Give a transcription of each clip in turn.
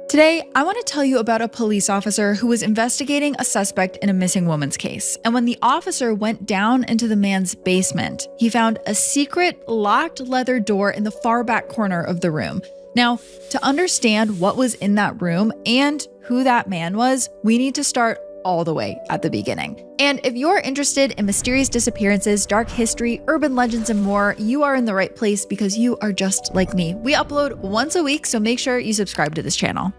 Today, I want to tell you about a police officer who was investigating a suspect in a missing woman's case. And when the officer went down into the man's basement, he found a secret locked leather door in the far back corner of the room. Now, to understand what was in that room and who that man was, we need to start all the way at the beginning. And if you're interested in mysterious disappearances, dark history, urban legends, and more, you are in the right place because you are just like me. We upload once a week, so make sure you subscribe to this channel.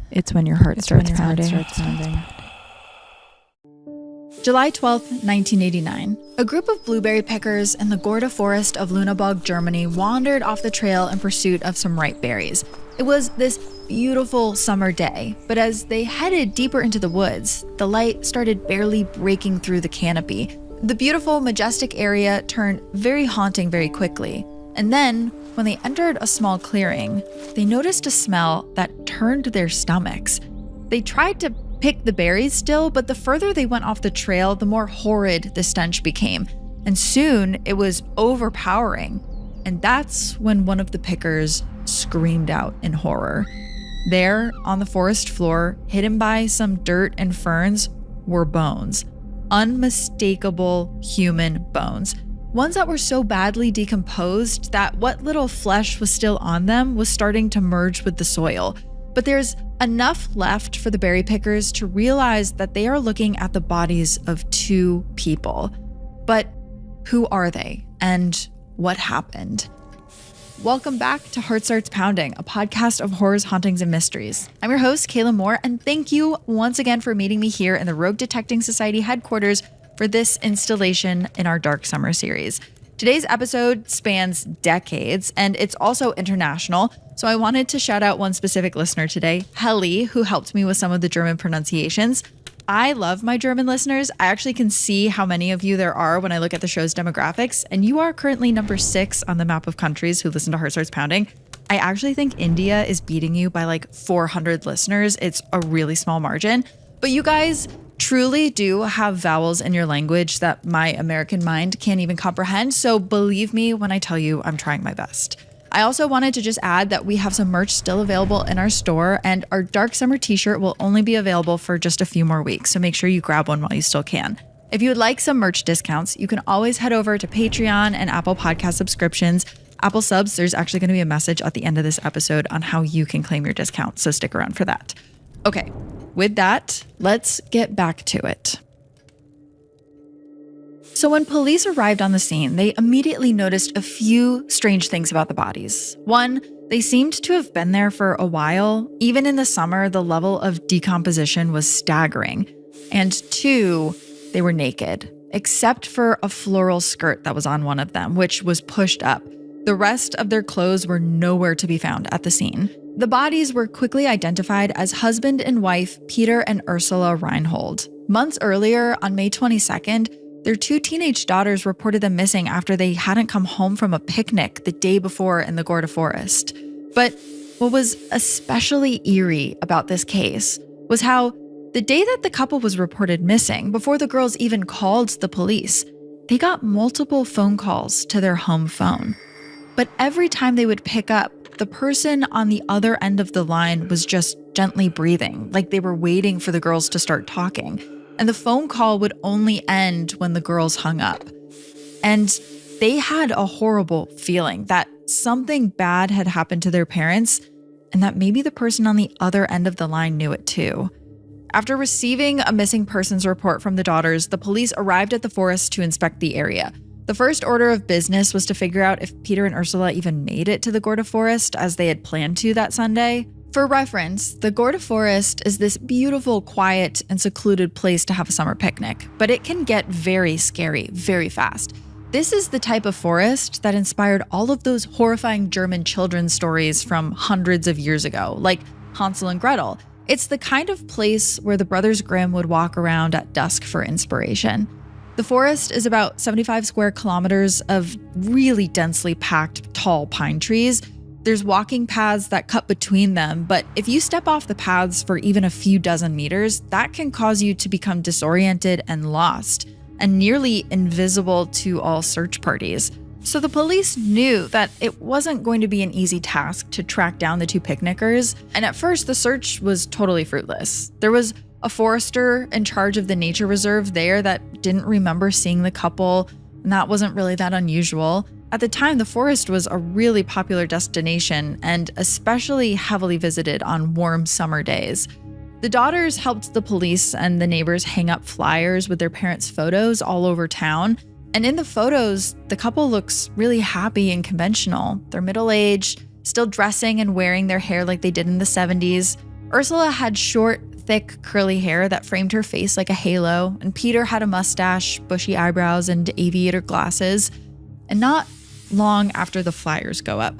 It's when your heart starts pounding. July 12th, 1989. A group of blueberry pickers in the Göhrde Forest of Lüneburg, Germany wandered off the trail in pursuit of some ripe berries. It was this beautiful summer day, but as they headed deeper into the woods, the light started barely breaking through the canopy. The beautiful, majestic area turned very haunting very quickly. And then, when they entered a small clearing, they noticed a smell that turned their stomachs. They tried to pick the berries still, but the further they went off the trail, the more horrid the stench became. And soon it was overpowering. And that's when one of the pickers screamed out in horror. There, on the forest floor, hidden by some dirt and ferns, were bones. Unmistakable human bones. Ones that were so badly decomposed that what little flesh was still on them was starting to merge with the soil. But there's enough left for the berry pickers to realize that they are looking at the bodies of two people. But who are they and what happened? Welcome back to Heart Starts Pounding, a podcast of horrors, hauntings, and mysteries. I'm your host, Kaelyn Moore, and thank you once again for meeting me here in the Rogue Detecting Society headquarters for this installation in our Dark Summer series. Today's episode spans decades, and it's also international, so I wanted to shout out one specific listener today, Helly, who helped me with some of the German pronunciations. I love my German listeners. I actually can see how many of you there are when I look at the show's demographics, and you are currently number 6 on the map of countries who listen to Heart Starts Pounding. I actually think India is beating you by like 400 listeners. It's a really small margin, but you guys truly do have vowels in your language that my American mind can't even comprehend. So believe me when I tell you I'm trying my best. I also wanted to just add that we have some merch still available in our store, and our Dark Summer t-shirt will only be available for just a few more weeks. So make sure you grab one while you still can. If you would like some merch discounts, you can always head over to Patreon and Apple Podcast subscriptions. Apple subs, there's actually going to be a message at the end of this episode on how you can claim your discount. So stick around for that. Okay. With that, let's get back to it. So when police arrived on the scene, they immediately noticed a few strange things about the bodies. One, they seemed to have been there for a while. Even in the summer, the level of decomposition was staggering. And 2, they were naked, except for a floral skirt that was on one of them, which was pushed up. The rest of their clothes were nowhere to be found at the scene. The bodies were quickly identified as husband and wife Peter and Ursula Reinhold. Months earlier, on May 22nd, their 2 teenage daughters reported them missing after they hadn't come home from a picnic the day before in the Göhrde Forest. But what was especially eerie about this case was how the day that the couple was reported missing, before the girls even called the police, they got multiple phone calls to their home phone. But every time they would pick up, the person on the other end of the line was just gently breathing, like they were waiting for the girls to start talking. And the phone call would only end when the girls hung up. And they had a horrible feeling that something bad had happened to their parents, and that maybe the person on the other end of the line knew it too. After receiving a missing persons report from the daughters, the police arrived at the forest to inspect the area. The first order of business was to figure out if Peter and Ursula even made it to the Göhrde Forest as they had planned to that Sunday. For reference, the Göhrde Forest is this beautiful, quiet, and secluded place to have a summer picnic, but it can get very scary very fast. This is the type of forest that inspired all of those horrifying German children's stories from hundreds of years ago, like Hansel and Gretel. It's the kind of place where the Brothers Grimm would walk around at dusk for inspiration. The forest is about 75 square kilometers of really densely packed tall pine trees. There's walking paths that cut between them, but if you step off the paths for even a few dozen meters, that can cause you to become disoriented and lost, and nearly invisible to all search parties. So the police knew that it wasn't going to be an easy task to track down the two picnickers, and at first the search was totally fruitless. There was a forester in charge of the nature reserve there that didn't remember seeing the couple, and that wasn't really that unusual. At the time, the forest was a really popular destination and especially heavily visited on warm summer days. The daughters helped the police and the neighbors hang up flyers with their parents' photos all over town. And in the photos, the couple looks really happy and conventional. They're middle-aged, still dressing and wearing their hair like they did in the 70s. Ursula had short, thick, curly hair that framed her face like a halo, and Peter had a mustache, bushy eyebrows, and aviator glasses. And not long after the flyers go up,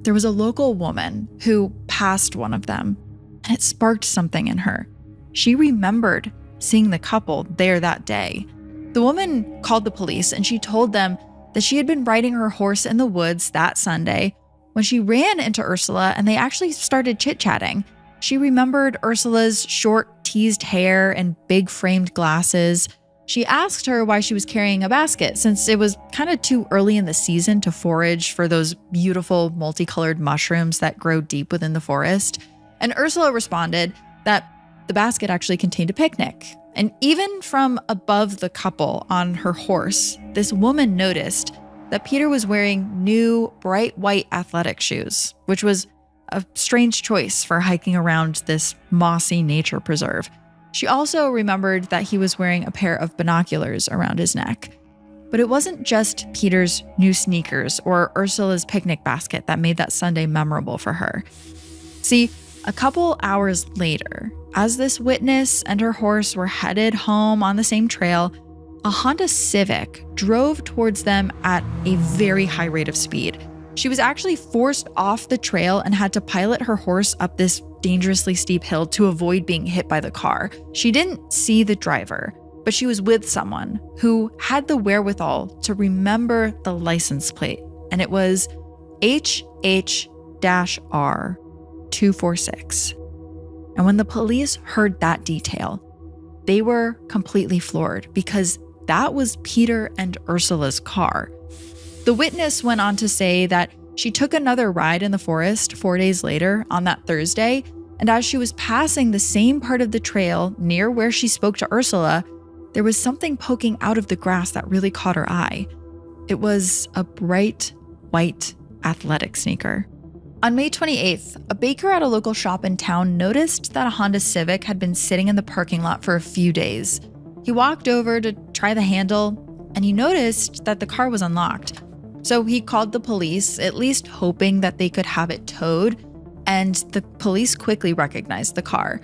there was a local woman who passed one of them, and it sparked something in her. She remembered seeing the couple there that day. The woman called the police, and she told them that she had been riding her horse in the woods that Sunday when she ran into Ursula, and they actually started chit-chatting. She remembered Ursula's short, teased hair and big framed glasses. She asked her why she was carrying a basket, since it was kind of too early in the season to forage for those beautiful multicolored mushrooms that grow deep within the forest. And Ursula responded that the basket actually contained a picnic. And even from above the couple on her horse, this woman noticed that Peter was wearing new bright white athletic shoes, which was a strange choice for hiking around this mossy nature preserve. She also remembered that he was wearing a pair of binoculars around his neck. But it wasn't just Peter's new sneakers or Ursula's picnic basket that made that Sunday memorable for her. See, a couple hours later, as this witness and her horse were headed home on the same trail, a Honda Civic drove towards them at a very high rate of speed. She was actually forced off the trail and had to pilot her horse up this dangerously steep hill to avoid being hit by the car. She didn't see the driver, but she was with someone who had the wherewithal to remember the license plate, and it was HH-R246. And when the police heard that detail, they were completely floored because that was Peter and Ursula's car. The witness went on to say that she took another ride in the forest 4 days later on that Thursday, and as she was passing the same part of the trail near where she spoke to Ursula, there was something poking out of the grass that really caught her eye. It was a bright white athletic sneaker. On May 28th, a baker at a local shop in town noticed that a Honda Civic had been sitting in the parking lot for a few days. He walked over to try the handle, and he noticed that the car was unlocked. So he called the police, at least hoping that they could have it towed, and the police quickly recognized the car.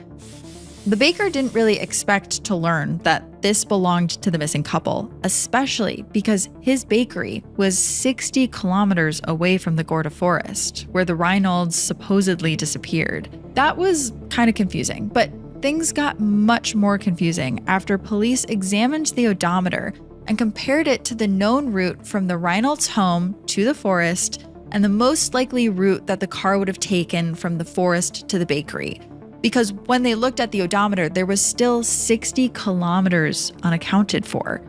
The baker didn't really expect to learn that this belonged to the missing couple, especially because his bakery was 60 kilometers away from the Göhrde Forest, where the Reinolds supposedly disappeared. That was kind of confusing, but things got much more confusing after police examined the odometer and compared it to the known route from the Reinolds' home to the forest and the most likely route that the car would have taken from the forest to the bakery. Because when they looked at the odometer, there was still 60 kilometers unaccounted for.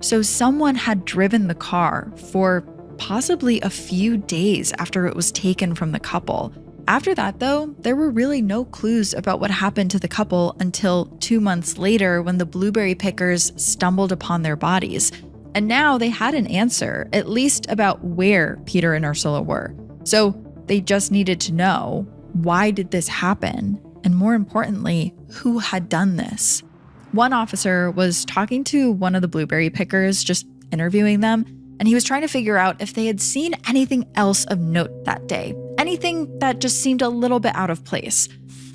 So someone had driven the car for possibly a few days after it was taken from the couple. After that, though, there were really no clues about what happened to the couple until 2 months later when the blueberry pickers stumbled upon their bodies. And now they had an answer, at least about where Peter and Ursula were. So they just needed to know, why did this happen? And more importantly, who had done this? One officer was talking to one of the blueberry pickers, just interviewing them, and he was trying to figure out if they had seen anything else of note that day. Anything that just seemed a little bit out of place.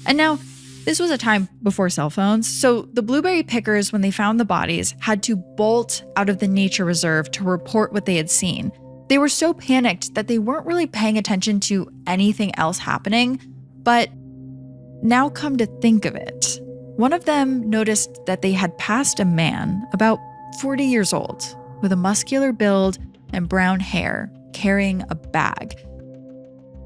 And now, this was a time before cell phones, so the blueberry pickers, when they found the bodies, had to bolt out of the nature reserve to report what they had seen. They were so panicked that they weren't really paying attention to anything else happening, but now come to think of it, one of them noticed that they had passed a man about 40 years old with a muscular build and brown hair carrying a bag.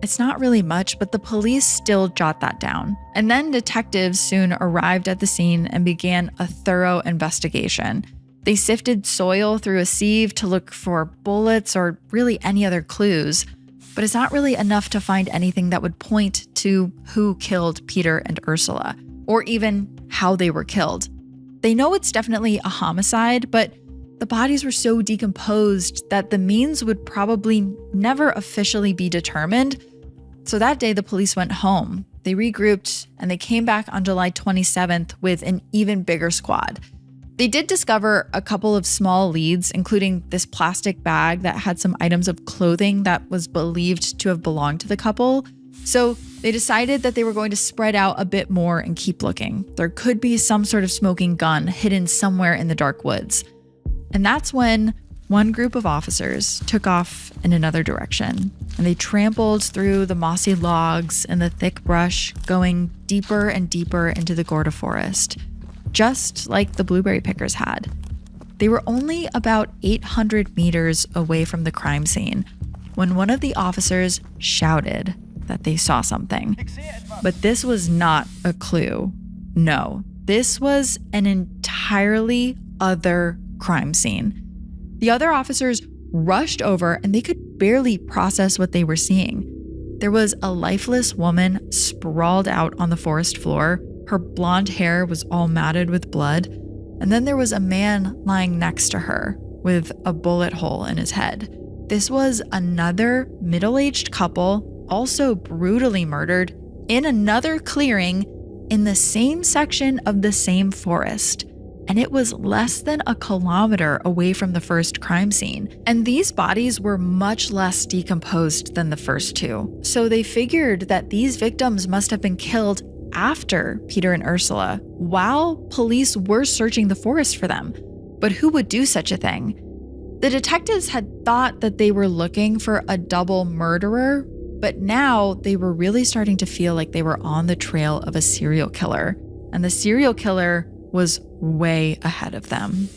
It's not really much, but the police still jot that down. And then detectives soon arrived at the scene and began a thorough investigation. They sifted soil through a sieve to look for bullets or really any other clues, but it's not really enough to find anything that would point to who killed Peter and Ursula, or even how they were killed. They know it's definitely a homicide, but the bodies were so decomposed that the means would probably never officially be determined. So that day, the police went home. They regrouped, and they came back on July 27th with an even bigger squad. They did discover a couple of small leads, including this plastic bag that had some items of clothing that was believed to have belonged to the couple. So they decided that they were going to spread out a bit more and keep looking. There could be some sort of smoking gun hidden somewhere in the dark woods. And that's when one group of officers took off in another direction, and they trampled through the mossy logs and the thick brush, going deeper and deeper into the Göhrde Forest, just like the blueberry pickers had. They were only about 800 meters away from the crime scene when one of the officers shouted that they saw something. But this was not a clue. No, this was an entirely other crime scene. The other officers rushed over and they could barely process what they were seeing. There was a lifeless woman sprawled out on the forest floor. Her blonde hair was all matted with blood. And then there was a man lying next to her with a bullet hole in his head. This was another middle-aged couple, also brutally murdered, in another clearing in the same section of the same forest. And it was less than a kilometer away from the first crime scene. And these bodies were much less decomposed than the first two. So they figured that these victims must have been killed after Peter and Ursula, while police were searching the forest for them. But who would do such a thing? The detectives had thought that they were looking for a double murderer, but now they were really starting to feel like they were on the trail of a serial killer. And the serial killer was way ahead of them.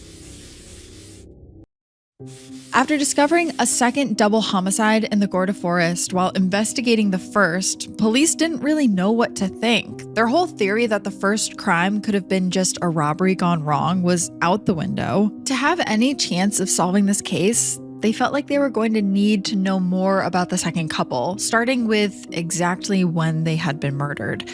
After discovering a second double homicide in the Göhrde Forest while investigating the first, police didn't really know what to think. Their whole theory that the first crime could have been just a robbery gone wrong was out the window. To have any chance of solving this case, they felt like they were going to need to know more about the second couple, starting with exactly when they had been murdered.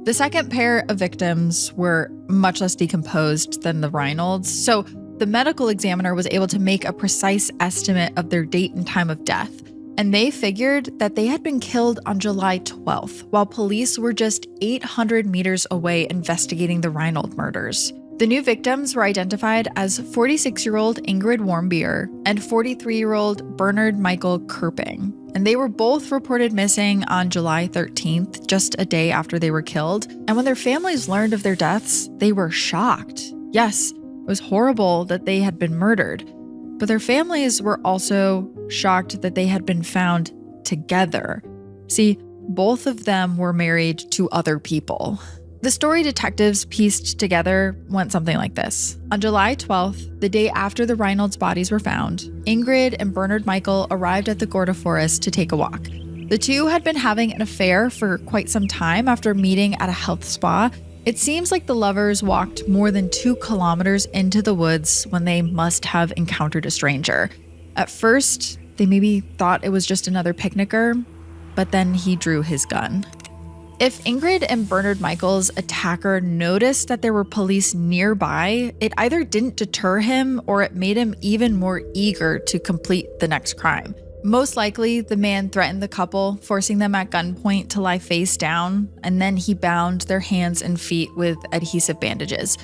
The second pair of victims were much less decomposed than the Reynolds, so the medical examiner was able to make a precise estimate of their date and time of death, and they figured that they had been killed on July 12th, while police were just 800 meters away investigating the Reynolds murders. The new victims were identified as 46-year-old Ingrid Warmbier and 43-year-old Bernard Michael Kerping, and they were both reported missing on July 13th, just a day after they were killed. And when their families learned of their deaths, they were shocked. Yes, it was horrible that they had been murdered, but their families were also shocked that they had been found together. See, both of them were married to other people. The story detectives pieced together went something like this. On July 12th, the day after the Reynolds bodies were found, Ingrid and Bernard Michael arrived at the Göhrde Forest to take a walk. The two had been having an affair for quite some time after meeting at a health spa. It seems like the lovers walked more than 2 kilometers into the woods when they must have encountered a stranger. At first, they maybe thought it was just another picnicker, but then he drew his gun. If Ingrid and Bernard Michael's attacker noticed that there were police nearby, it either didn't deter him or it made him even more eager to complete the next crime. Most likely, the man threatened the couple, forcing them at gunpoint to lie face down, and then he bound their hands and feet with adhesive bandages.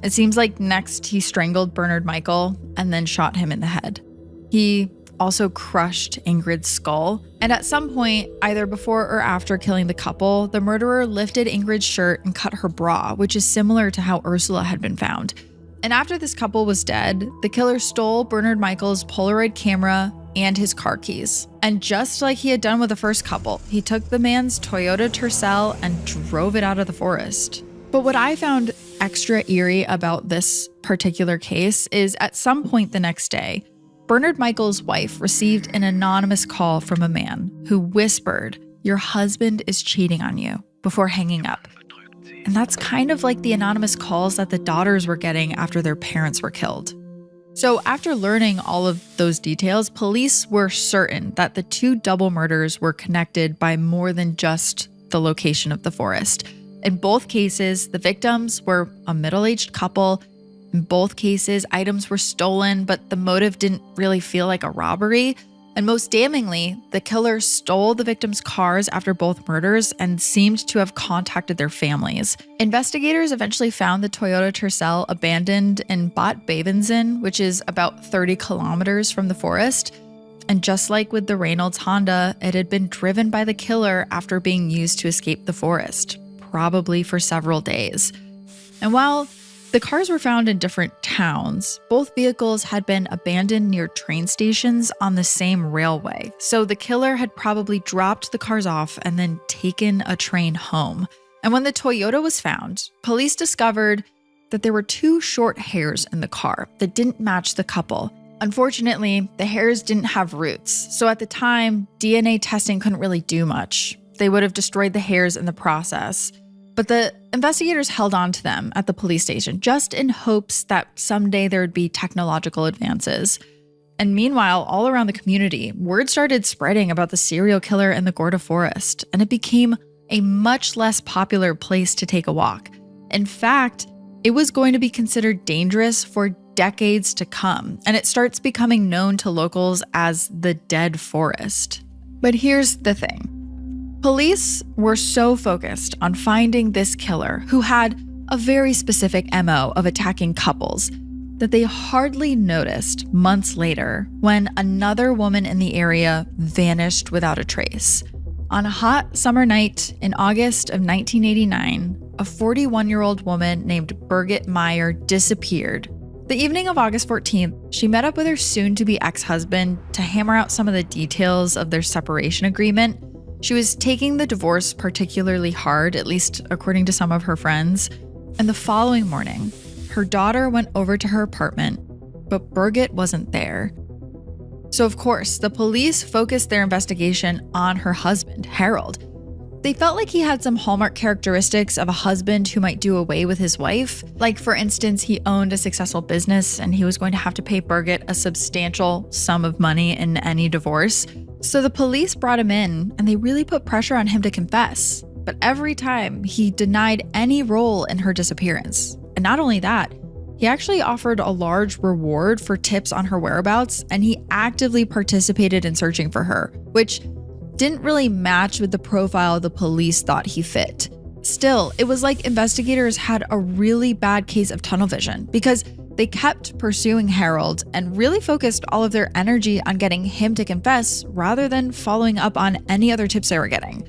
It seems like next he strangled Bernard Michael and then shot him in the head. He also crushed Ingrid's skull, and at some point, either before or after killing the couple, the murderer lifted Ingrid's shirt and cut her bra, which is similar to how Ursula had been found. And after this couple was dead, the killer stole Bernard Michael's Polaroid camera and his car keys. And just like he had done with the first couple, he took the man's Toyota Tercel and drove it out of the forest. But what I found extra eerie about this particular case is at some point the next day, Bernard Michael's wife received an anonymous call from a man who whispered, "Your husband is cheating on you," before hanging up. And that's kind of like the anonymous calls that the daughters were getting after their parents were killed. So after learning all of those details, police were certain that the two double murders were connected by more than just the location of the forest. In both cases, the victims were a middle-aged couple. In both cases, items were stolen, but the motive didn't really feel like a robbery. And most damningly, the killer stole the victims' cars after both murders and seemed to have contacted their families. Investigators eventually found the Toyota Tercel abandoned in Bad Bevensen, which is about 30 kilometers from the forest. And just like with the Reynolds Honda, it had been driven by the killer after being used to escape the forest, probably for several days. And while the cars were found in different towns, both vehicles had been abandoned near train stations on the same railway. So the killer had probably dropped the cars off and then taken a train home. And when the Toyota was found, police discovered that there were two short hairs in the car that didn't match the couple. Unfortunately, the hairs didn't have roots. So at the time, DNA testing couldn't really do much. They would have destroyed the hairs in the process. But the investigators held on to them at the police station just in hopes that someday there would be technological advances. And meanwhile, all around the community, word started spreading about the serial killer in the Göhrde Forest, and it became a much less popular place to take a walk. In fact, it was going to be considered dangerous for decades to come, and it starts becoming known to locals as the Dead Forest. But here's the thing. Police were so focused on finding this killer, who had a very specific MO of attacking couples, that they hardly noticed months later when another woman in the area vanished without a trace. On a hot summer night in August of 1989, a 41-year-old woman named Birgit Meyer disappeared. The evening of August 14th, she met up with her soon-to-be ex-husband to hammer out some of the details of their separation agreement. She was taking the divorce particularly hard, at least according to some of her friends. And the following morning, her daughter went over to her apartment, but Birgit wasn't there. So of course, the police focused their investigation on her husband, Harold. They felt like he had some hallmark characteristics of a husband who might do away with his wife. Like, for instance, he owned a successful business and he was going to have to pay Birgit a substantial sum of money in any divorce. So the police brought him in and they really put pressure on him to confess. But every time, he denied any role in her disappearance. And not only that, he actually offered a large reward for tips on her whereabouts, and he actively participated in searching for her, which didn't really match with the profile the police thought he fit. Still, it was like investigators had a really bad case of tunnel vision, because they kept pursuing Harold and really focused all of their energy on getting him to confess rather than following up on any other tips they were getting.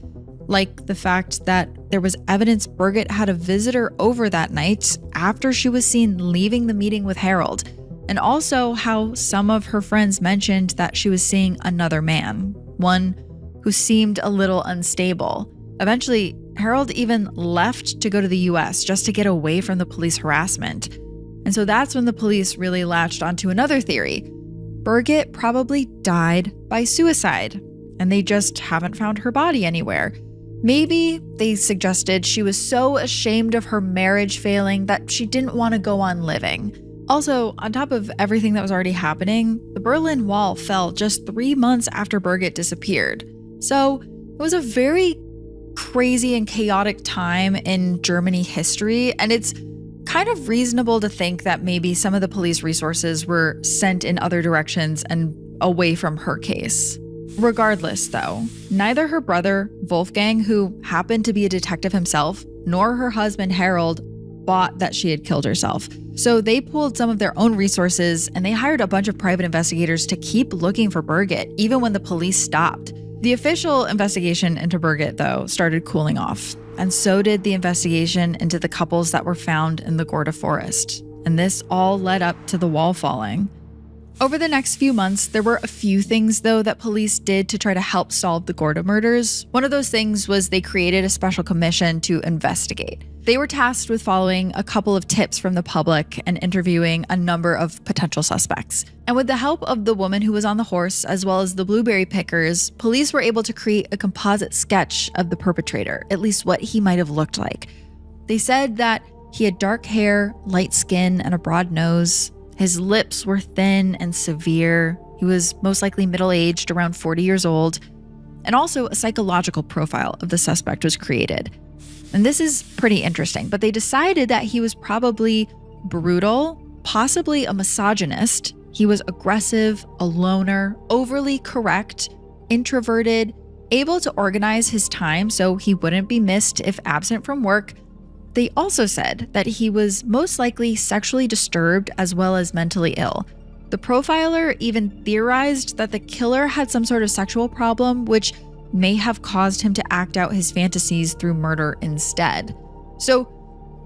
Like the fact that there was evidence Birgit had a visitor over that night after she was seen leaving the meeting with Harold, and also how some of her friends mentioned that she was seeing another man, one who seemed a little unstable. Eventually, Harold even left to go to the US just to get away from the police harassment. And so that's when the police really latched onto another theory. Birgit probably died by suicide, and they just haven't found her body anywhere. Maybe they suggested she was so ashamed of her marriage failing that she didn't want to go on living. Also, on top of everything that was already happening, the Berlin Wall fell just 3 months after Birgit disappeared. So it was a very crazy and chaotic time in Germany history, and it's kind of reasonable to think that maybe some of the police resources were sent in other directions and away from her case. Regardless, though, neither her brother, Wolfgang, who happened to be a detective himself, nor her husband, Harold, bought that she had killed herself. So they pulled some of their own resources and they hired a bunch of private investigators to keep looking for Birgit, even when the police stopped. The official investigation into Birgit, though, started cooling off. And so did the investigation into the couples that were found in the Göhrde Forest. And this all led up to the wall falling. Over the next few months, there were a few things, though, that police did to try to help solve the Göhrde murders. One of those things was they created a special commission to investigate. They were tasked with following a couple of tips from the public and interviewing a number of potential suspects. And with the help of the woman who was on the horse, as well as the blueberry pickers, police were able to create a composite sketch of the perpetrator, at least what he might have looked like. They said that he had dark hair, light skin, and a broad nose. His lips were thin and severe. He was most likely middle-aged, around 40 years old. And also a psychological profile of the suspect was created. And this is pretty interesting, but they decided that he was probably brutal, possibly a misogynist. He was aggressive, a loner, overly correct, introverted, able to organize his time so he wouldn't be missed if absent from work. They also said that he was most likely sexually disturbed as well as mentally ill. The profiler even theorized that the killer had some sort of sexual problem, which may have caused him to act out his fantasies through murder instead. So,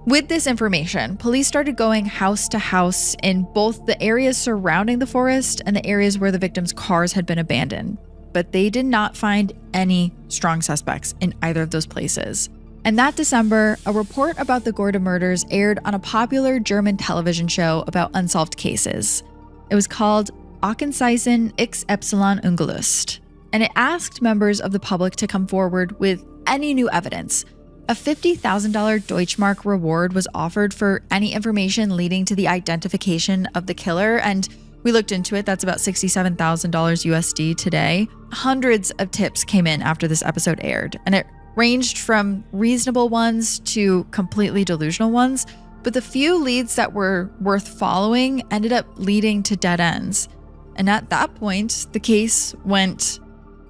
with this information, police started going house to house in both the areas surrounding the forest and the areas where the victims' cars had been abandoned. But they did not find any strong suspects in either of those places. And that December, a report about the Göhrde murders aired on a popular German television show about unsolved cases. It was called Augenzeichen XY ungelöst, and it asked members of the public to come forward with any new evidence. A $50,000 Deutschmark reward was offered for any information leading to the identification of the killer, and we looked into it. That's about $67,000 USD today. Hundreds of tips came in after this episode aired, and it ranged from reasonable ones to completely delusional ones, but the few leads that were worth following ended up leading to dead ends. And at that point, the case went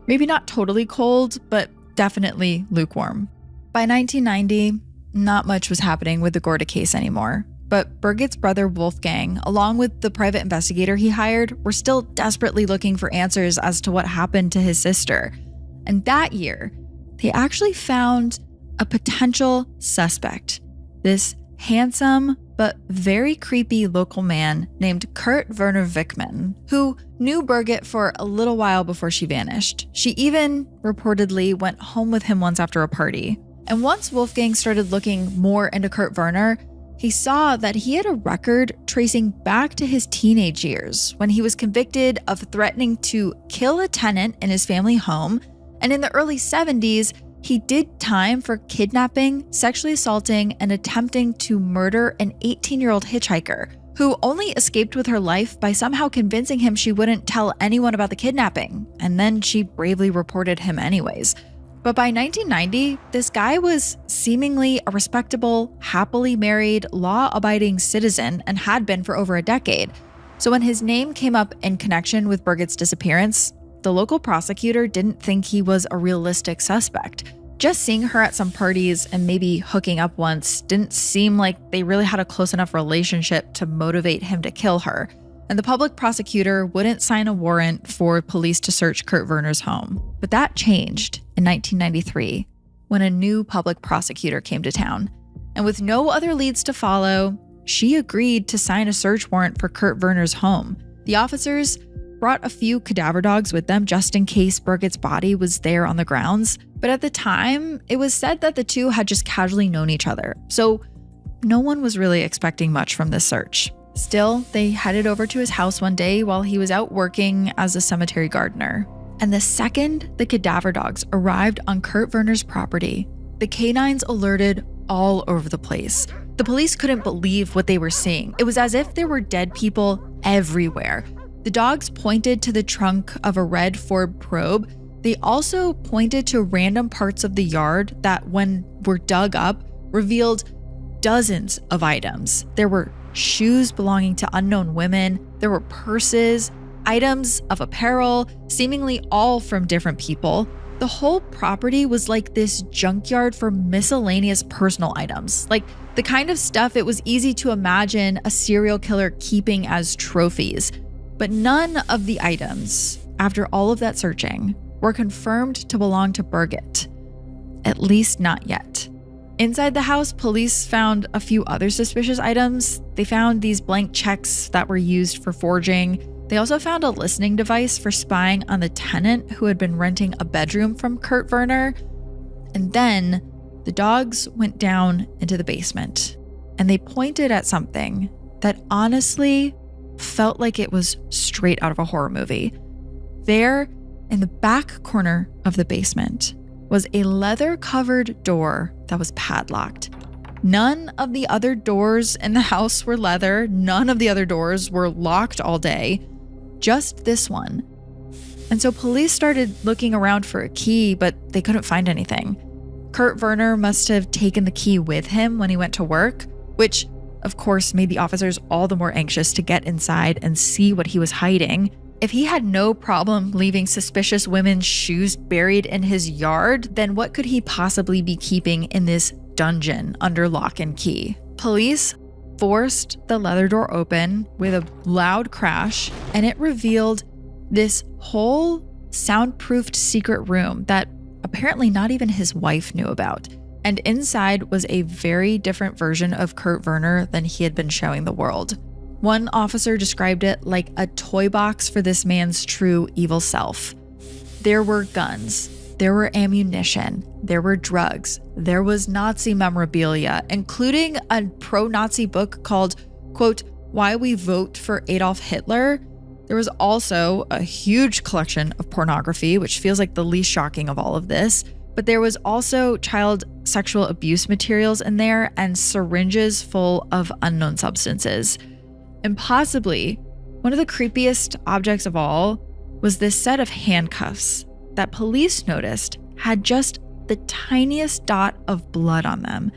maybe not totally cold, but definitely lukewarm. By 1990, not much was happening with the Göhrde case anymore, but Birgit's brother Wolfgang, along with the private investigator he hired, were still desperately looking for answers as to what happened to his sister. And that year, they actually found a potential suspect, this handsome but very creepy local man named Kurt Werner Wichmann, who knew Birgit for a little while before she vanished. She even reportedly went home with him once after a party. And once Wolfgang started looking more into Kurt Werner, he saw that he had a record tracing back to his teenage years when he was convicted of threatening to kill a tenant in his family home. And in the early 70s, he did time for kidnapping, sexually assaulting, and attempting to murder an 18-year-old hitchhiker who only escaped with her life by somehow convincing him she wouldn't tell anyone about the kidnapping. And then she bravely reported him anyways. But by 1990, this guy was seemingly a respectable, happily married, law-abiding citizen and had been for over a decade. So when his name came up in connection with Birgit's disappearance, the local prosecutor didn't think he was a realistic suspect. Just seeing her at some parties and maybe hooking up once didn't seem like they really had a close enough relationship to motivate him to kill her. And the public prosecutor wouldn't sign a warrant for police to search Kurt Werner's home. But that changed in 1993 when a new public prosecutor came to town. And with no other leads to follow, she agreed to sign a search warrant for Kurt Werner's home. The officers brought a few cadaver dogs with them just in case Birgit's body was there on the grounds. But at the time, it was said that the two had just casually known each other. So no one was really expecting much from this search. Still, they headed over to his house one day while he was out working as a cemetery gardener. And the second the cadaver dogs arrived on Kurt Werner's property, the canines alerted all over the place. The police couldn't believe what they were seeing. It was as if there were dead people everywhere. The dogs pointed to the trunk of a red Ford Probe. They also pointed to random parts of the yard that, when were dug up, revealed dozens of items. There were shoes belonging to unknown women. There were purses, items of apparel, seemingly all from different people. The whole property was like this junkyard for miscellaneous personal items, like the kind of stuff it was easy to imagine a serial killer keeping as trophies. But none of the items, after all of that searching, were confirmed to belong to Birgit. At least not yet. Inside the house, police found a few other suspicious items. They found these blank checks that were used for forging. They also found a listening device for spying on the tenant who had been renting a bedroom from Kurt Werner. And then the dogs went down into the basement and they pointed at something that honestly felt like it was straight out of a horror movie. There, in the back corner of the basement, was a leather-covered door that was padlocked. None of the other doors in the house were leather. None of the other doors were locked all day. Just this one. And so police started looking around for a key, but they couldn't find anything. Kurt Werner must have taken the key with him when he went to work, which of course made the officers all the more anxious to get inside and see what he was hiding. If he had no problem leaving suspicious women's shoes buried in his yard, then what could he possibly be keeping in this dungeon under lock and key? Police forced the leather door open with a loud crash, and it revealed this whole soundproofed secret room that apparently not even his wife knew about. And inside was a very different version of Kurt Werner than he had been showing the world. One officer described it like a toy box for this man's true evil self. There were guns, there were ammunition, there were drugs, there was Nazi memorabilia, including a pro-Nazi book called, quote, Why We Vote for Adolf Hitler. There was also a huge collection of pornography, which feels like the least shocking of all of this. But there was also child sexual abuse materials in there and syringes full of unknown substances. And possibly one of the creepiest objects of all was this set of handcuffs that police noticed had just the tiniest dot of blood on them.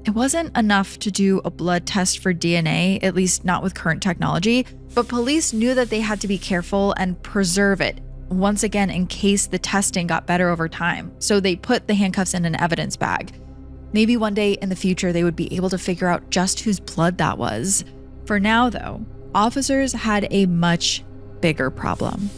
It wasn't enough to do a blood test for DNA, at least not with current technology, but police knew that they had to be careful and preserve it, once again, in case the testing got better over time. So they put the handcuffs in an evidence bag. Maybe one day in the future, they would be able to figure out just whose blood that was. For now, though, officers had a much bigger problem.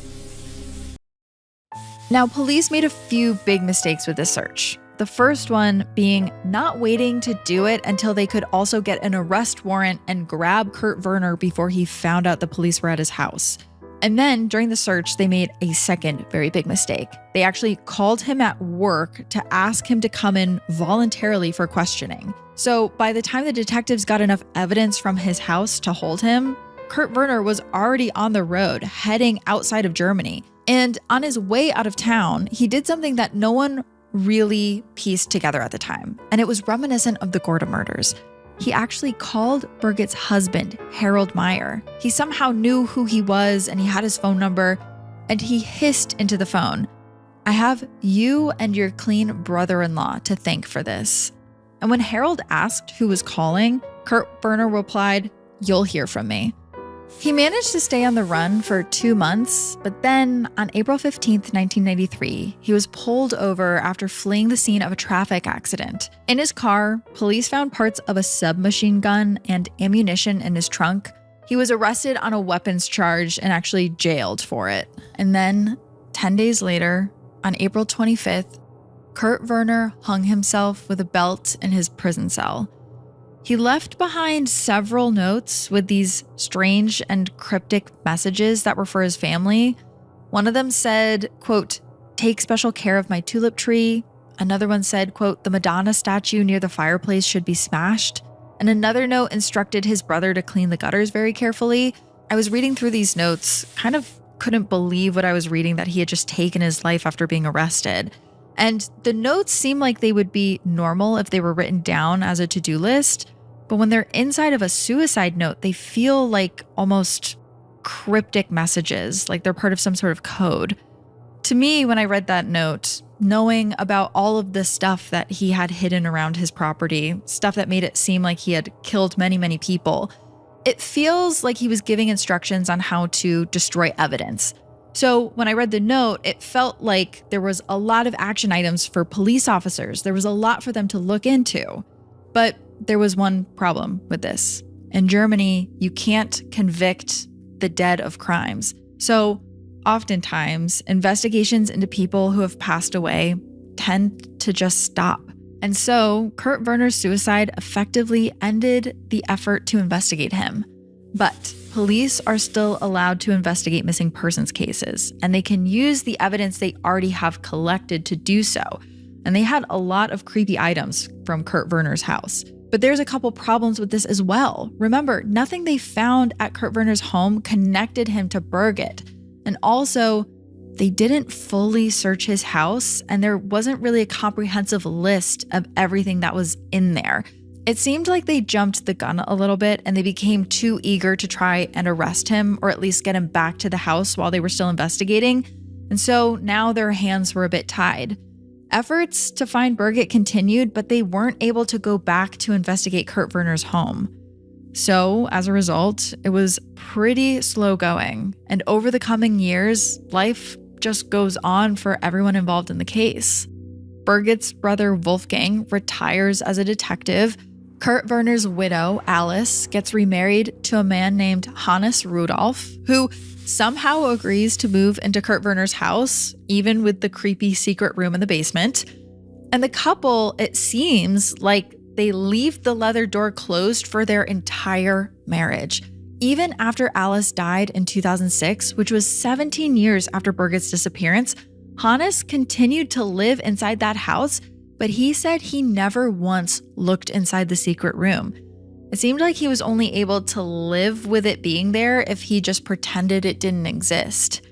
Now, police made a few big mistakes with this search. The first one being not waiting to do it until they could also get an arrest warrant and grab Kurt Werner before he found out the police were at his house. And then during the search, they made a second very big mistake. They actually called him at work to ask him to come in voluntarily for questioning. So by the time the detectives got enough evidence from his house to hold him, Kurt Werner was already on the road heading outside of Germany. And on his way out of town, he did something that no one really pieced together at the time. And it was reminiscent of the Göhrde murders. He actually called Birgit's husband, Harold Meyer. He somehow knew who he was and he had his phone number, and he hissed into the phone, "I have you and your clean brother-in-law to thank for this." And when Harold asked who was calling, Kurt Werner replied, "You'll hear from me." He managed to stay on the run for 2 months, but then on April 15th, 1993, he was pulled over after fleeing the scene of a traffic accident. In his car, police found parts of a submachine gun and ammunition in his trunk. He was arrested on a weapons charge and actually jailed for it. And then, 10 days later, on April 25th, Kurt Werner hung himself with a belt in his prison cell. He left behind several notes with these strange and cryptic messages that were for his family. One of them said, quote, "Take special care of my tulip tree." Another one said, quote, "The Madonna statue near the fireplace should be smashed." And another note instructed his brother to clean the gutters very carefully. I was reading through these notes, kind of couldn't believe what I was reading, that he had just taken his life after being arrested. And the notes seem like they would be normal if they were written down as a to-do list, but when they're inside of a suicide note, they feel like almost cryptic messages, like they're part of some sort of code. To me, when I read that note, knowing about all of the stuff that he had hidden around his property, stuff that made it seem like he had killed many, many people, it feels like he was giving instructions on how to destroy evidence. So when I read the note, it felt like there was a lot of action items for police officers. There was a lot for them to look into. But there was one problem with this. In Germany, you can't convict the dead of crimes. So oftentimes, investigations into people who have passed away tend to just stop. And so Kurt Werner's suicide effectively ended the effort to investigate him. But police are still allowed to investigate missing persons cases, and they can use the evidence they already have collected to do so. And they had a lot of creepy items from Kurt Werner's house. But there's a couple problems with this as well. Remember, nothing they found at Kurt Werner's home connected him to Birgit. And also, they didn't fully search his house, and there wasn't really a comprehensive list of everything that was in there. It seemed like they jumped the gun a little bit and they became too eager to try and arrest him or at least get him back to the house while they were still investigating. And so now their hands were a bit tied. Efforts to find Birgit continued, but they weren't able to go back to investigate Kurt Werner's home. So as a result, it was pretty slow going. And over the coming years, life just goes on for everyone involved in the case. Birgit's brother Wolfgang retires as a detective. Kurt Werner's widow, Alice, gets remarried to a man named Hannes Rudolph, who somehow agrees to move into Kurt Werner's house, even with the creepy secret room in the basement. And the couple, it seems like they leave the leather door closed for their entire marriage. Even after Alice died in 2006, which was 17 years after Birgit's disappearance, Hannes continued to live inside that house, but he said he never once looked inside the secret room. It seemed like he was only able to live with it being there if he just pretended it didn't exist.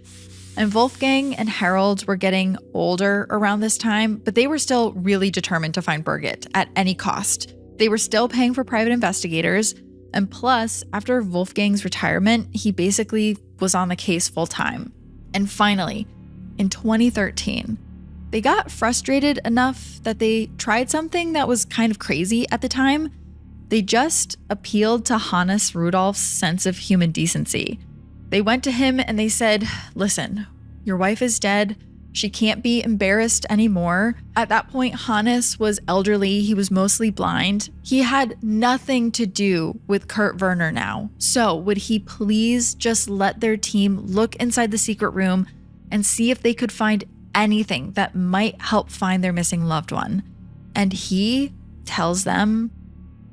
And Wolfgang and Harold were getting older around this time, but they were still really determined to find Birgit at any cost. They were still paying for private investigators, and plus, after Wolfgang's retirement, he basically was on the case full time. And finally, in 2013, they got frustrated enough that they tried something that was kind of crazy at the time. They just appealed to Hannes Rudolph's sense of human decency. They went to him and they said, "Listen, your wife is dead. She can't be embarrassed anymore." At that point, Hannes was elderly. He was mostly blind. He had nothing to do with Kurt Werner now. So would he please just let their team look inside the secret room and see if they could find anything that might help find their missing loved one? And he tells them,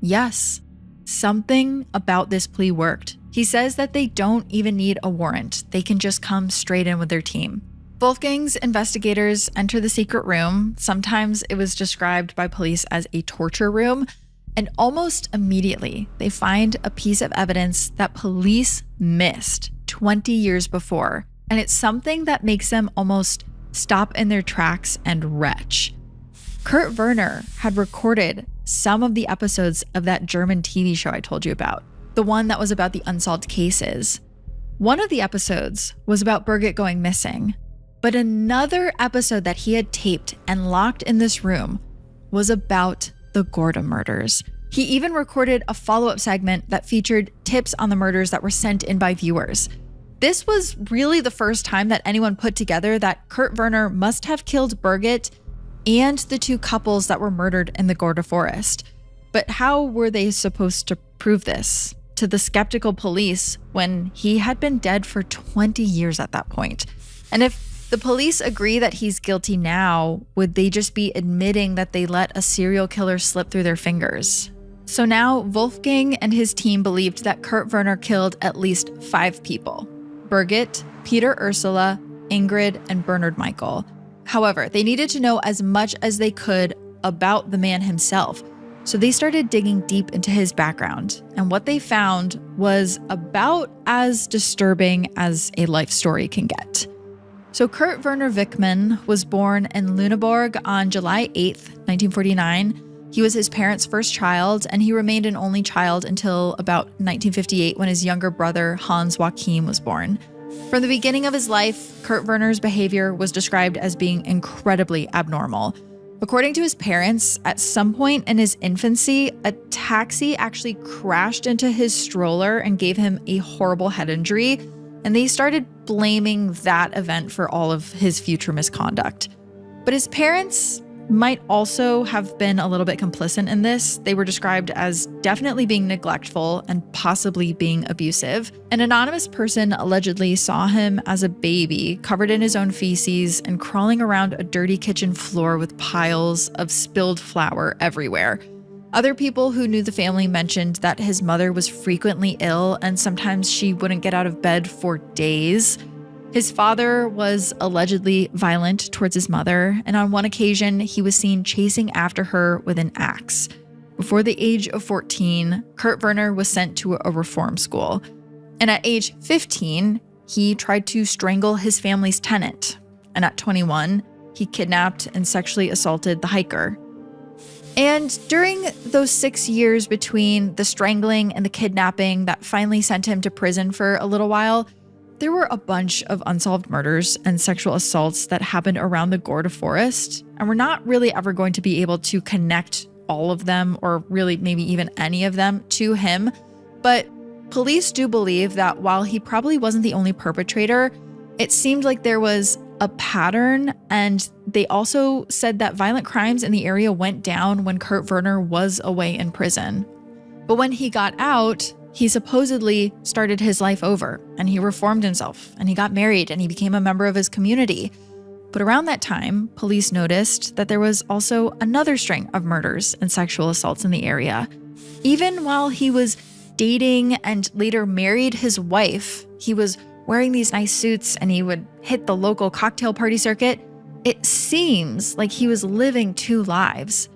yes, something about this plea worked. He says that they don't even need a warrant. They can just come straight in with their team. Wolfgang's investigators enter the secret room. Sometimes it was described by police as a torture room. And almost immediately, they find a piece of evidence that police missed 20 years before. And it's something that makes them almost stop in their tracks and retch. Kurt Werner had recorded some of the episodes of that German TV show I told you about, the one that was about the unsolved cases. One of the episodes was about Birgit going missing, but another episode that he had taped and locked in this room was about the Göhrde murders. He even recorded a follow-up segment that featured tips on the murders that were sent in by viewers. This was really the first time that anyone put together that Kurt Werner must have killed Birgit and the two couples that were murdered in the Göhrde Forest. But how were they supposed to prove this to the skeptical police when he had been dead for 20 years at that point? And if the police agree that he's guilty now, would they just be admitting that they let a serial killer slip through their fingers? So now Wolfgang and his team believed that Kurt Werner killed at least 5 people: Birgit, Peter Ursula, Ingrid, and Bernard Michael. However, they needed to know as much as they could about the man himself. So they started digging deep into his background. And what they found was about as disturbing as a life story can get. So Kurt Werner Wichmann was born in Lüneburg on July 8th, 1949. He was his parents' first child, and he remained an only child until about 1958 when his younger brother, Hans Joachim, was born. From the beginning of his life, Kurt Werner's behavior was described as being incredibly abnormal. According to his parents, at some point in his infancy, a taxi actually crashed into his stroller and gave him a horrible head injury, and they started blaming that event for all of his future misconduct. But his parents might also have been a little bit complicit in this. They were described as definitely being neglectful and possibly being abusive. An anonymous person allegedly saw him as a baby, covered in his own feces and crawling around a dirty kitchen floor with piles of spilled flour everywhere. Other people who knew the family mentioned that his mother was frequently ill and sometimes she wouldn't get out of bed for days. His father was allegedly violent towards his mother, and on one occasion, he was seen chasing after her with an axe. Before the age of 14, Kurt Werner was sent to a reform school. And at age 15, he tried to strangle his family's tenant. And at 21, he kidnapped and sexually assaulted the hiker. And during those 6 years between the strangling and the kidnapping that finally sent him to prison for a little while, there were a bunch of unsolved murders and sexual assaults that happened around the Göhrde Forest, and we're not really ever going to be able to connect all of them, or really maybe even any of them, to him. But police do believe that while he probably wasn't the only perpetrator, it seemed like there was a pattern, and they also said that violent crimes in the area went down when Kurt Werner was away in prison. But when he got out, he supposedly started his life over, and he reformed himself, and he got married, and he became a member of his community. But around that time, police noticed that there was also another string of murders and sexual assaults in the area. Even while he was dating and later married his wife, he was wearing these nice suits and he would hit the local cocktail party circuit. It seems like he was living two lives.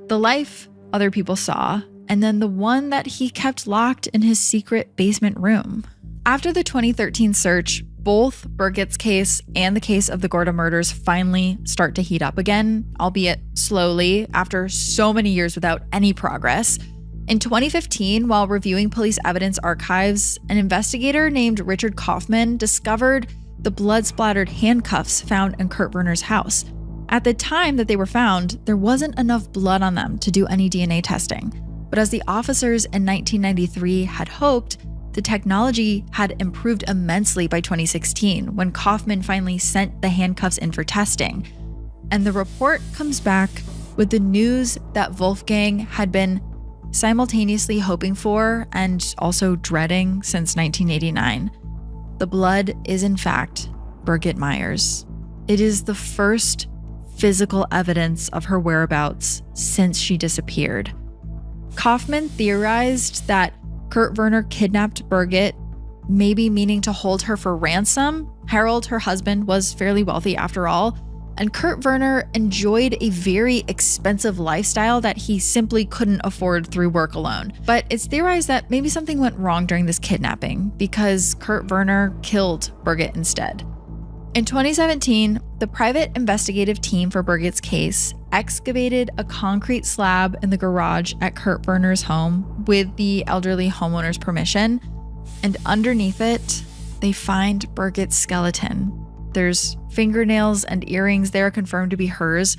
The life other people saw, and then the one that he kept locked in his secret basement room. After the 2013 search, both Birgit's case and the case of the Göhrde murders finally start to heat up again, albeit slowly, after so many years without any progress. In 2015, while reviewing police evidence archives, an investigator named Richard Kaufman discovered the blood-splattered handcuffs found in Kurt Werner's house. At the time that they were found, there wasn't enough blood on them to do any DNA testing. But as the officers in 1993 had hoped, the technology had improved immensely by 2016 when Kaufman finally sent the handcuffs in for testing. And the report comes back with the news that Wolfgang had been simultaneously hoping for and also dreading since 1989. The blood is in fact Birgit Meyer's. It is the first physical evidence of her whereabouts since she disappeared. Kaufman theorized that Kurt Werner kidnapped Birgit, maybe meaning to hold her for ransom. Harold, her husband, was fairly wealthy after all, and Kurt Werner enjoyed a very expensive lifestyle that he simply couldn't afford through work alone. But it's theorized that maybe something went wrong during this kidnapping because Kurt Werner killed Birgit instead. In 2017, the private investigative team for Birgit's case excavated a concrete slab in the garage at Kurt Werner's home with the elderly homeowner's permission, and underneath it, they find Birgit's skeleton. There's fingernails and earrings there confirmed to be hers.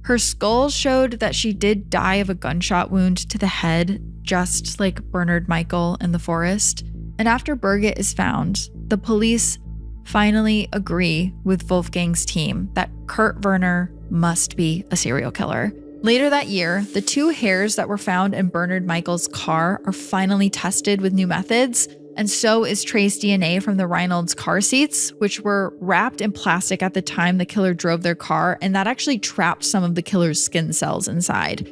Her skull showed that she did die of a gunshot wound to the head, just like Bernard Michael in the forest. And after Birgit is found, the police finally agree with Wolfgang's team that Kurt Werner must be a serial killer. Later that year, the two hairs that were found in Bernard Michael's car are finally tested with new methods, and so is trace DNA from the Reynolds car seats, which were wrapped in plastic at the time the killer drove their car, and that actually trapped some of the killer's skin cells inside.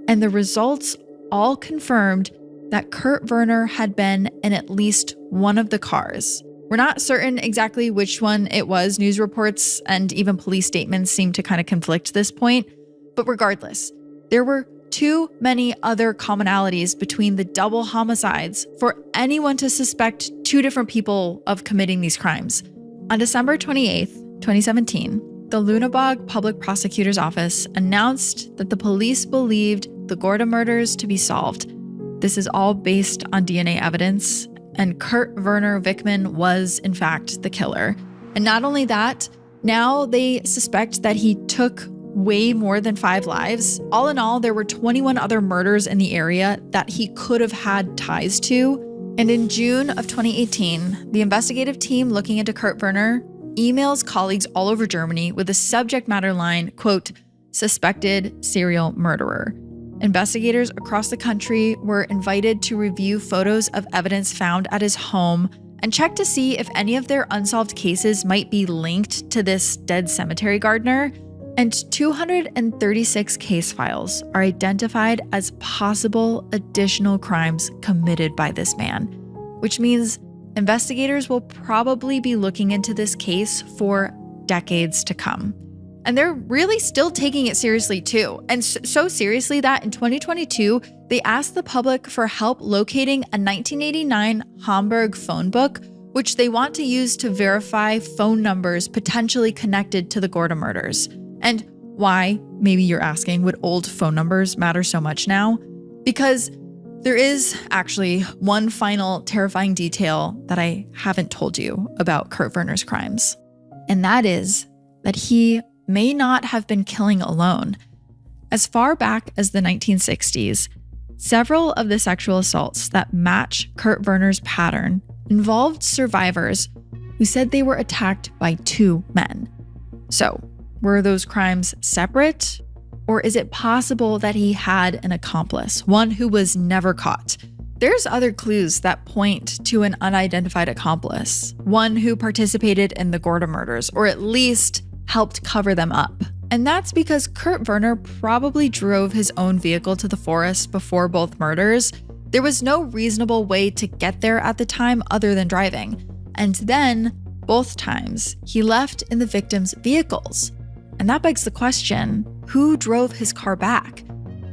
And the results all confirmed that Kurt Werner had been in at least one of the cars. We're not certain exactly which one it was. News reports and even police statements seem to kind of conflict this point. But regardless, there were too many other commonalities between the double homicides for anyone to suspect two different people of committing these crimes. On December 28th, 2017, the Lüneburg Public Prosecutor's Office announced that the police believed the Göhrde murders to be solved. This is all based on DNA evidence, and Kurt Werner Wichmann was, in fact, the killer. And not only that, now they suspect that he took way more than 5 lives. All in all, there were 21 other murders in the area that he could have had ties to. And in June of 2018, the investigative team looking into Kurt Werner emails colleagues all over Germany with a subject matter line, quote, "suspected serial murderer." Investigators across the country were invited to review photos of evidence found at his home and check to see if any of their unsolved cases might be linked to this dead cemetery gardener. And 236 case files are identified as possible additional crimes committed by this man, which means investigators will probably be looking into this case for decades to come. And they're really still taking it seriously too. And so seriously that in 2022, they asked the public for help locating a 1989 Hamburg phone book, which they want to use to verify phone numbers potentially connected to the Göhrde murders. And why, maybe you're asking, would old phone numbers matter so much now? Because there is actually one final terrifying detail that I haven't told you about Kurt Werner's crimes. And that is that he may not have been killing alone. As far back as the 1960s, several of the sexual assaults that match Kurt Werner's pattern involved survivors who said they were attacked by two men. So, were those crimes separate? Or is it possible that he had an accomplice, one who was never caught? There's other clues that point to an unidentified accomplice, one who participated in the Göhrde murders, or at least helped cover them up. And that's because Kurt Werner probably drove his own vehicle to the forest before both murders. There was no reasonable way to get there at the time other than driving. And then, both times, he left in the victims' vehicles. And that begs the question, who drove his car back?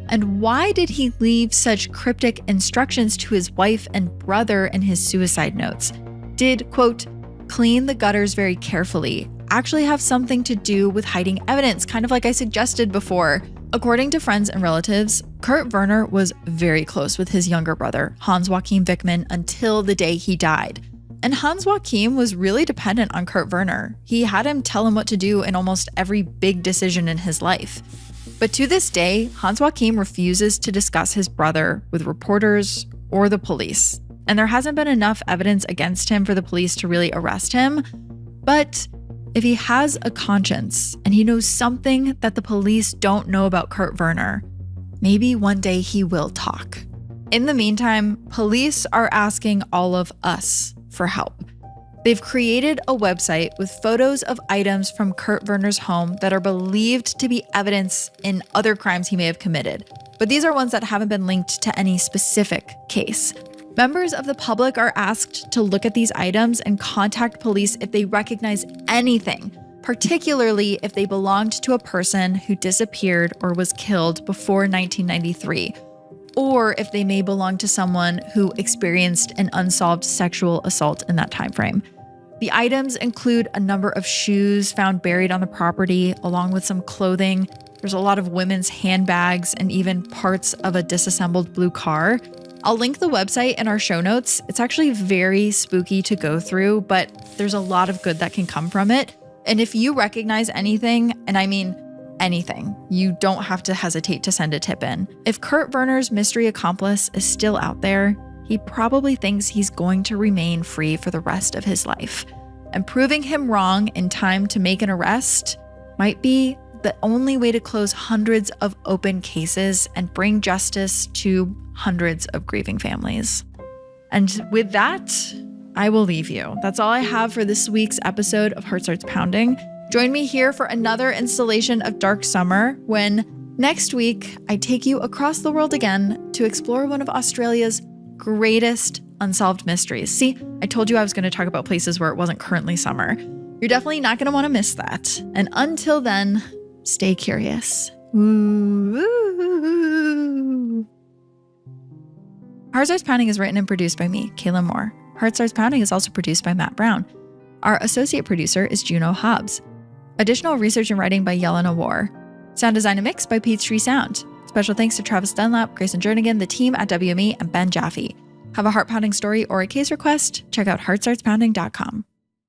And why did he leave such cryptic instructions to his wife and brother in his suicide notes? Did, quote, clean the gutters very carefully actually have something to do with hiding evidence, kind of like I suggested before? According to friends and relatives, Kurt Werner was very close with his younger brother, Hans-Joachim Wichmann, until the day he died. And Hans-Joachim was really dependent on Kurt Werner. He had him tell him what to do in almost every big decision in his life. But to this day, Hans-Joachim refuses to discuss his brother with reporters or the police. And there hasn't been enough evidence against him for the police to really arrest him. But if he has a conscience and he knows something that the police don't know about Kurt Werner, maybe one day he will talk. In the meantime, police are asking all of us for help. They've created a website with photos of items from Kurt Werner's home that are believed to be evidence in other crimes he may have committed. But these are ones that haven't been linked to any specific case. Members of the public are asked to look at these items and contact police if they recognize anything, particularly if they belonged to a person who disappeared or was killed before 1993. Or if they may belong to someone who experienced an unsolved sexual assault in that time frame. The items include a number of shoes found buried on the property, along with some clothing. There's a lot of women's handbags and even parts of a disassembled blue car. I'll link the website in our show notes. It's actually very spooky to go through, but there's a lot of good that can come from it. And if you recognize anything, and I mean anything, you don't have to hesitate to send a tip in. If Kurt Werner's mystery accomplice is still out there, he probably thinks he's going to remain free for the rest of his life. And proving him wrong in time to make an arrest might be the only way to close hundreds of open cases and bring justice to hundreds of grieving families. And with that, I will leave you. That's all I have for this week's episode of Heart Starts Pounding. Join me here for another installation of Dark Summer when next week I take you across the world again to explore one of Australia's greatest unsolved mysteries. See, I told you I was going to talk about places where it wasn't currently summer. You're definitely not going to want to miss that. And until then, stay curious. Ooh. Heart Starts Pounding is written and produced by me, Kaelyn Moore. Heart Starts Pounding is also produced by Matt Brown. Our associate producer is Juno Hobbs. Additional research and writing by Yelena War. Sound design and mix by Peachtree Sound. Special thanks to Travis Dunlap, Grayson Jernigan, the team at WME, and Ben Jaffe. Have a heart-pounding story or a case request? Check out heartstartspounding.com.